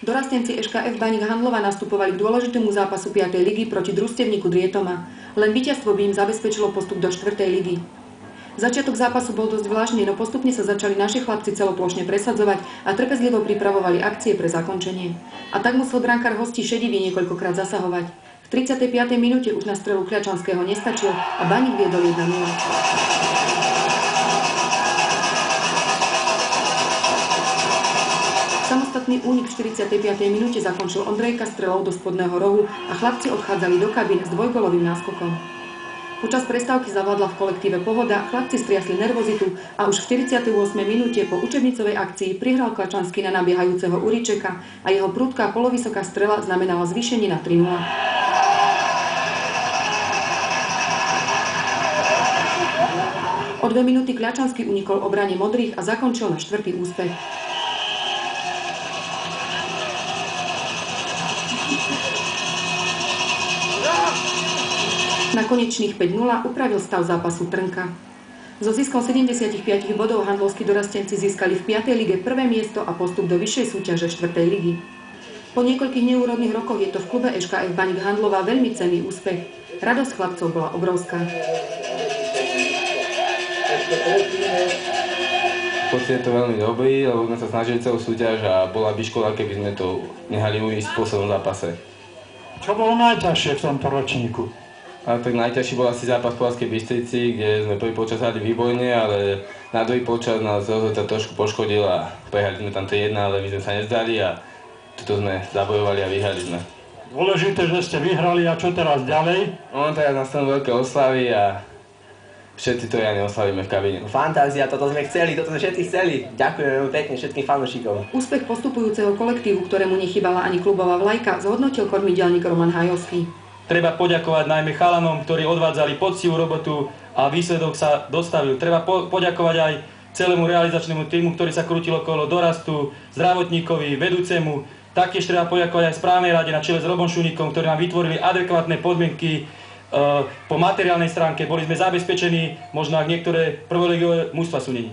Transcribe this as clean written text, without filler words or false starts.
Dorastenci ŠKF Baník Handlova nastupovali k dôležitému zápasu 5. ligy proti družstevníku Drietoma. Len víťazstvo by im zabezpečilo postup do 4. ligy. Začiatok zápasu bol dosť zvláštny, no postupne sa začali naši chlapci celoplošne presadzovať a trpezlivo pripravovali akcie pre zakončenie. A tak musel brankár hostí Šedivý niekoľkokrát zasahovať. V 35. minúte už na strelu Kľačanského nestačil a Baník viedol 1-0. Samostatný únik v 45. minúte zakončil Ondrejka strelou do spodného rohu a chlapci odchádzali do kabín s dvojgolovým náskokom. Počas prestávky zavládla v kolektíve pohoda, chlapci striasli nervozitu a už v 48. minúte po učebnicovej akcii prihral Kľačanský na nabiehajúceho Uričeka a jeho prudká polovysoká strela znamenala zvýšenie na 3-0. O 2 minúty Kľačanský unikol obrane modrých a zakončil na 4. úspech. Na konečných 5-0 upravil stav zápasu Trnka. So ziskom 75 bodov handlovskí dorastenci získali v 5. lige prvé miesto a postup do vyššej súťaže 4. ligy. Po niekoľkých neúrodných rokoch je to v klube ŠKF Baník Handlova veľmi cenný úspech. Radosť chlapcov bola obrovská. Pocit je to veľmi dobrý, lebo sme sa snažili celú súťaž a bola by škoda, keby sme to nehali ujsť v poslednom zápase. Čo bolo najťažšie v tomto ročníku? A tak najťažší bol asi zápas v Poľskej Bystrici, kde sme prvý polčas hrali výborne, ale na druhý polčas nás rozhodca trošku poškodil a prehrali sme tam 3-1, ale my sme sa nezdali a tuto sme zabojovali a vyhrali sme. Dôležité, že ste vyhrali a čo teraz ďalej? Teraz nastanú veľké oslavy a všetci to ja neoslavíme v kabíne. Fantázia, toto sme chceli, toto sme všetci chceli. Ďakujem pekne všetkým fanúšikom. Úspech postupujúceho kolektívu, ktorému nechybala ani klubová vlajka, zhodnotil kormidielnik Roman Hajovský. Treba poďakovať najmä chalanom, ktorí odvádzali poctivú robotu a výsledok sa dostavil. Treba poďakovať aj celému realizačnému týmu, ktorý sa krútil okolo dorastu, zdravotníkovi, vedúcemu. Taktiež treba poďakovať aj správnej rade na čele s Robom Šuníkom, ktorí nám vytvorili adekvátne podmienky po materiálnej stránke. Boli sme zabezpečení, možno ak niektoré prvoligové mužstvá sú neni.